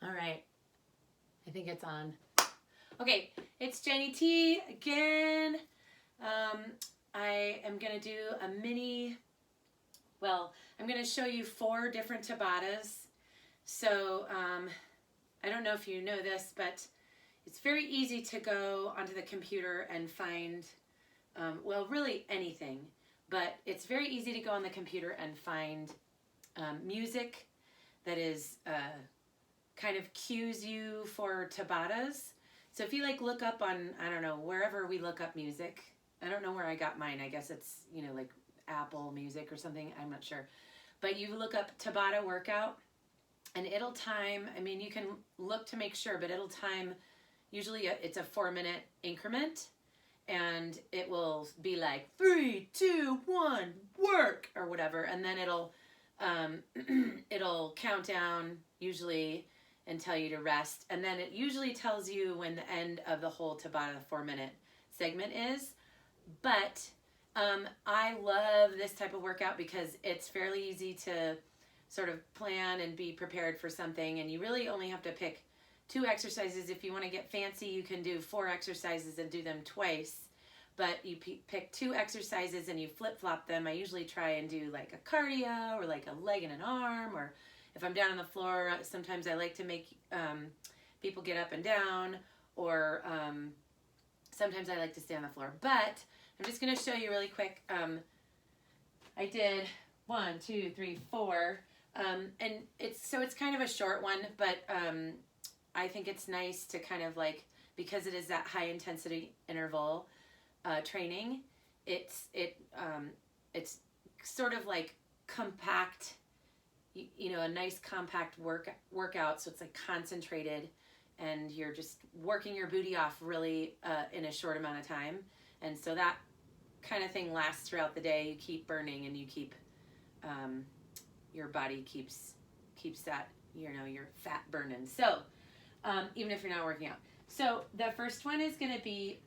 All right, I think it's on. Okay, it's Jenny T again. I am gonna do a mini, well, I'm gonna show you 4 different Tabatas. So I don't know if you know this, but it's very easy to go onto the computer and find, well, really anything, but it's very easy to go on the computer and find music that is kind of cues you for Tabatas. So if you like look up on, I don't know, wherever we look up music, I don't know where I got mine. I guess it's, you know, like Apple Music or something. I'm not sure. But you look up Tabata workout and it'll time, I mean, you can look to make sure, but it'll time, usually it's a 4-minute increment, and it will be like 3, 2, 1, work, or whatever. And then it'll count down usually and tell you to rest. And then it usually tells you when the end of the whole Tabata 4-minute segment is. But I love this type of workout because it's fairly easy to sort of plan and be prepared for something. And you really only have to pick 2 exercises. If you want to get fancy, you can do 4 exercises and do them twice. But you pick 2 exercises and you flip-flop them. I usually try and do like a cardio or like a leg and an arm, or if I'm down on the floor, sometimes I like to make people get up and down, or sometimes I like to stay on the floor. But I'm just going to show you really quick. I did 1, 2, 3, 4, and it's kind of a short one, but I think it's nice to kind of like, because it is that high intensity interval training, it's sort of like compact, you know, a nice compact workout. So it's like concentrated, and you're just working your booty off really in a short amount of time. And so that kind of thing lasts throughout the day. You keep burning, and you keep your body keeps that, you know, your fat burning. So even if you're not working out. So the first one is going to be,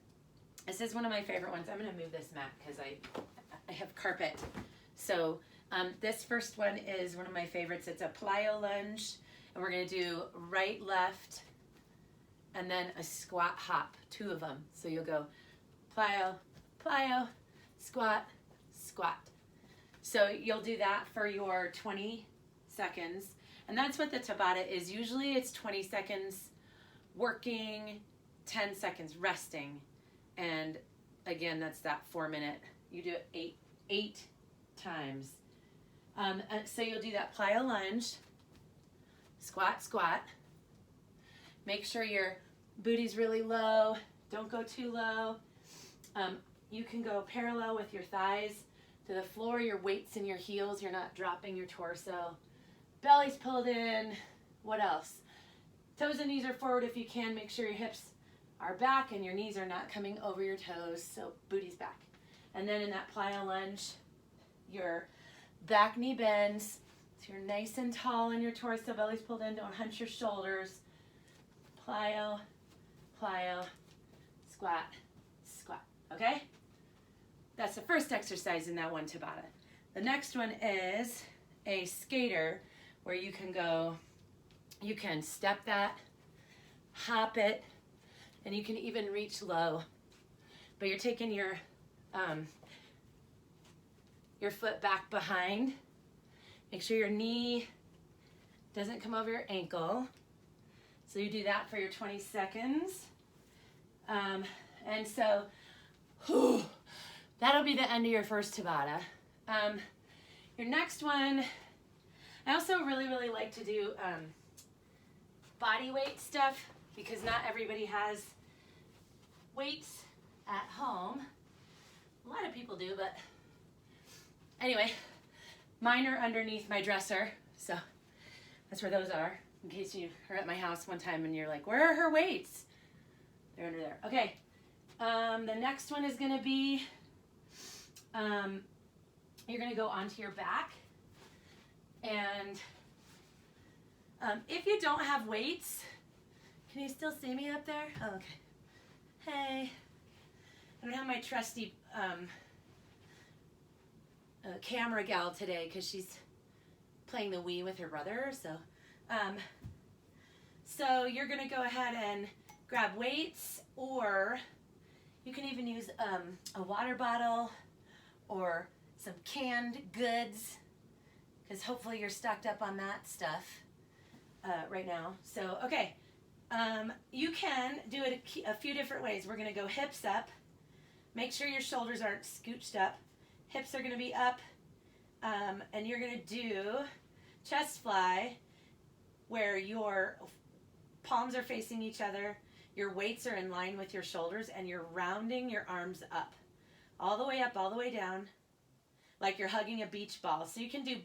this is one of my favorite ones. I'm going to move this mat because I have carpet. So this first one is one of my favorites. It's a Plyo lunge, and we're going to do right, left, and then a squat hop, 2 of them. So you'll go Plyo, Plyo, squat, squat. So you'll do that for your 20 seconds. And that's what the Tabata is. Usually it's 20 seconds working, 10 seconds resting. And again, that's that 4-minute. You do it 8 times. So you'll do that Plyo lunge, squat, squat. Make sure your booty's really low. Don't go too low. You can go parallel with your thighs to the floor, your weights in your heels. You're not dropping your torso. Belly's pulled in. What else? Toes and knees are forward if you can. Make sure your hips are back and your knees are not coming over your toes, so booty's back. And then in that Plyo lunge, your back knee bends, so you're nice and tall in your torso, belly's pulled in, don't hunch your shoulders. Plyo, Plyo, squat, squat, okay? That's the first exercise in that one Tabata. The next one is a skater, where you can go, you can step that, hop it, and you can even reach low. But you're taking your foot back behind. Make sure your knee doesn't come over your ankle. So you do that for your 20 seconds. And so, that'll be the end of your first Tabata. Your next one, I also really, really like to do body weight stuff, because not everybody has weights at home. A lot of people do, but anyway, mine are underneath my dresser, so that's where those are, in case you are at my house one time and you're like, where are her weights? They're under there. Okay, the next one is gonna be, you're gonna go onto your back, and if you don't have weights, can you still see me up there? Oh, okay. Hey. I don't have my trusty camera gal today because she's playing the Wii with her brother. So you're gonna go ahead and grab weights, or you can even use a water bottle or some canned goods, because hopefully you're stocked up on that stuff right now. So, okay, you can do it a few different ways. We're gonna go hips up. Make sure your shoulders aren't scooched up. Hips are gonna be up, and you're gonna do chest fly, where your palms are facing each other, your weights are in line with your shoulders, and you're rounding your arms up. All the way up, all the way down, like you're hugging a beach ball. So you can do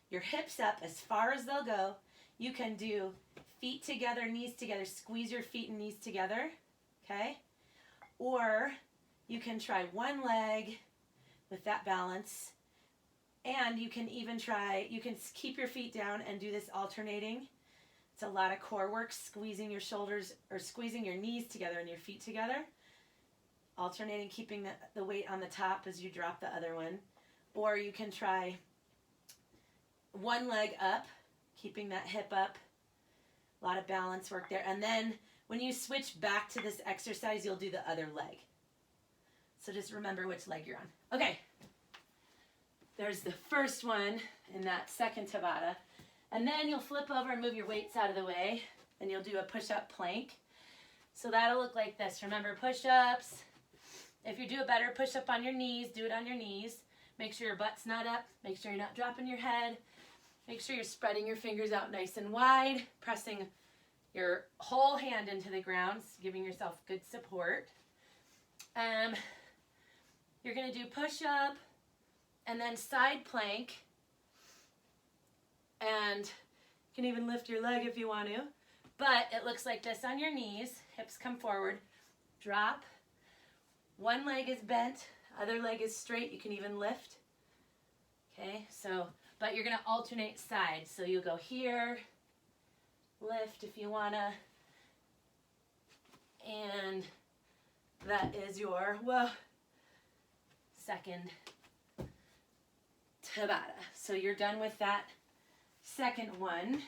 your hips up as far as they'll go. You can do feet together, knees together, squeeze your feet and knees together, okay? Or you can try one leg with that balance, and you can even try, you can keep your feet down and do this alternating. It's a lot of core work, squeezing your shoulders or squeezing your knees together and your feet together. Alternating, keeping the weight on the top as you drop the other one. Or you can try one leg up, keeping that hip up. A lot of balance work there. And then when you switch back to this exercise, you'll do the other leg. So just remember which leg you're on. Okay. There's the first one in that second Tabata. And then you'll flip over and move your weights out of the way, and you'll do a push-up plank. So that'll look like this. Remember, push-ups. If you do a better push-up on your knees, do it on your knees. Make sure your butt's not up. Make sure you're not dropping your head. Make sure you're spreading your fingers out nice and wide, pressing your whole hand into the ground, giving yourself good support. You're going to do push-up and then side plank. And you can even lift your leg if you want to. But it looks like this on your knees. Hips come forward. Drop. One leg is bent. Other leg is straight. You can even lift. Okay, so, but you're going to alternate sides. So you'll go here, lift if you want to. And that is your, second Tabata. So you're done with that second one.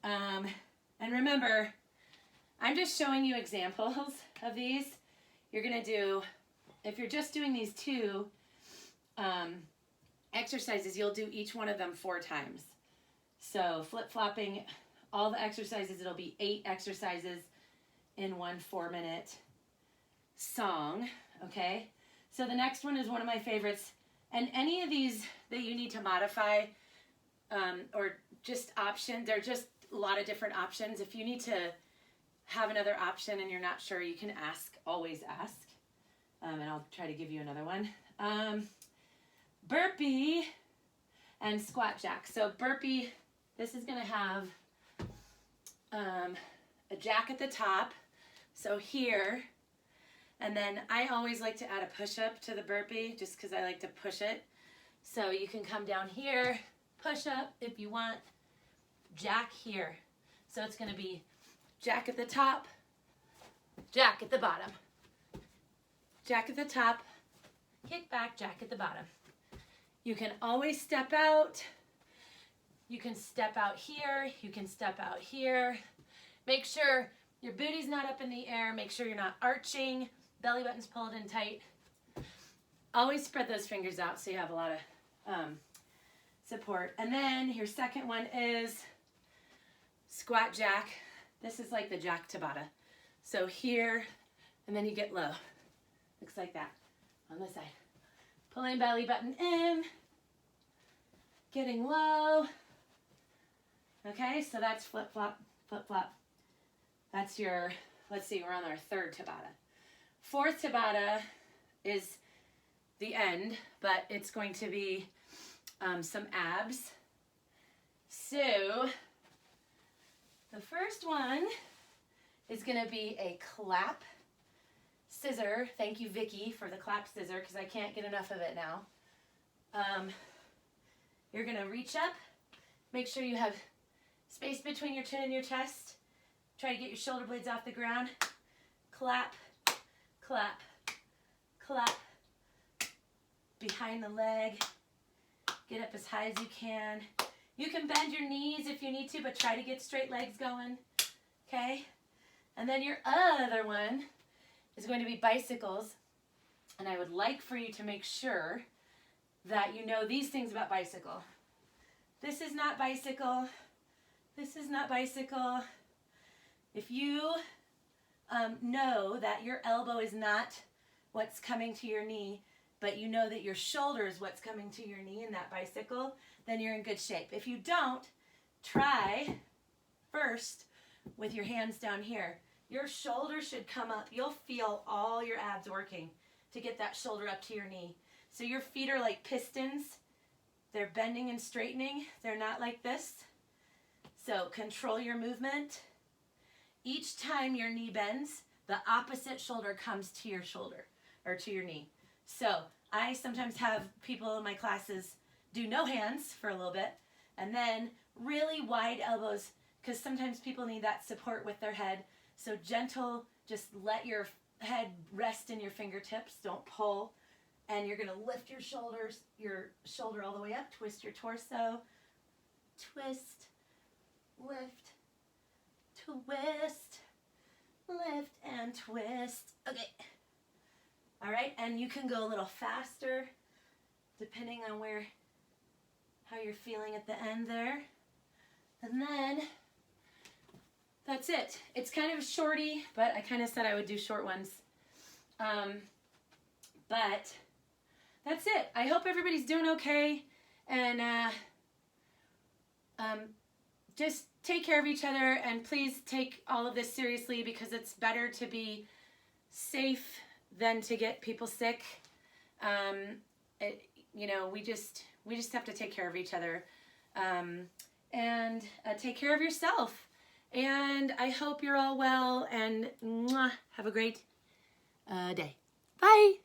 And remember, I'm just showing you examples of these. You're going to do, if you're just doing these two exercises, you'll do each one of them 4 times. So flip-flopping all the exercises, it'll be 8 exercises in one 4-minute song, okay? So the next one is one of my favorites. And any of these that you need to modify or just option, they're just a lot of different options. If you need to have another option and you're not sure, you can ask, always ask. And I'll try to give you another one. Burpee and squat jack. So burpee, this is going to have a jack at the top. So here, and then I always like to add a push-up to the burpee just because I like to push it. So you can come down here, push up if you want, jack here. So it's going to be jack at the top, jack at the bottom. Jack at the top, kick back, jack at the bottom. You can always step out. You can step out here. You can step out here. Make sure your booty's not up in the air. Make sure you're not arching. Belly button's pulled in tight. Always spread those fingers out so you have a lot of support. And then your second one is squat jack. This is like the Jack Tabata. So here, and then you get low. Looks like that on this side. Pulling belly button in, getting low. Okay, so that's flip flop, flip flop. That's your, let's see, we're on our third Tabata. Fourth Tabata is the end, but it's going to be some abs. So the first one is going to be a clap scissor. Thank you, Vicky, for the clap scissor because I can't get enough of it now. You're going to reach up. Make sure you have space between your chin and your chest. Try to get your shoulder blades off the ground. Clap, clap, clap. Behind the leg. Get up as high as you can. You can bend your knees if you need to, but try to get straight legs going. okay? And then your other one is going to be bicycles. And I would like for you to make sure that you know these things about bicycle. This is not bicycle. This is not bicycle. If you know that your elbow is not what's coming to your knee, but you know that your shoulder is what's coming to your knee in that bicycle, then you're in good shape. If you don't, try first with your hands down here. Your shoulder should come up. You'll feel all your abs working to get that shoulder up to your knee. So your feet are like pistons. They're bending and straightening. They're not like this. So control your movement. Each time your knee bends, the opposite shoulder comes to your shoulder or to your knee. So I sometimes have people in my classes do no hands for a little bit and then really wide elbows because sometimes people need that support with their head. So gentle, just let your head rest in your fingertips. Don't pull. And you're going to lift your shoulder all the way up. Twist your torso. Twist, lift, twist, lift, and twist. Okay. All right, and you can go a little faster depending on how you're feeling at the end there. And then that's it. It's kind of shorty, but I kind of said I would do short ones. But that's it. I hope everybody's doing okay, and just take care of each other, and please take all of this seriously because it's better to be safe than to get people sick. You know, we just have to take care of each other, and take care of yourself. And I hope you're all well, and mwah, have a great day. Bye.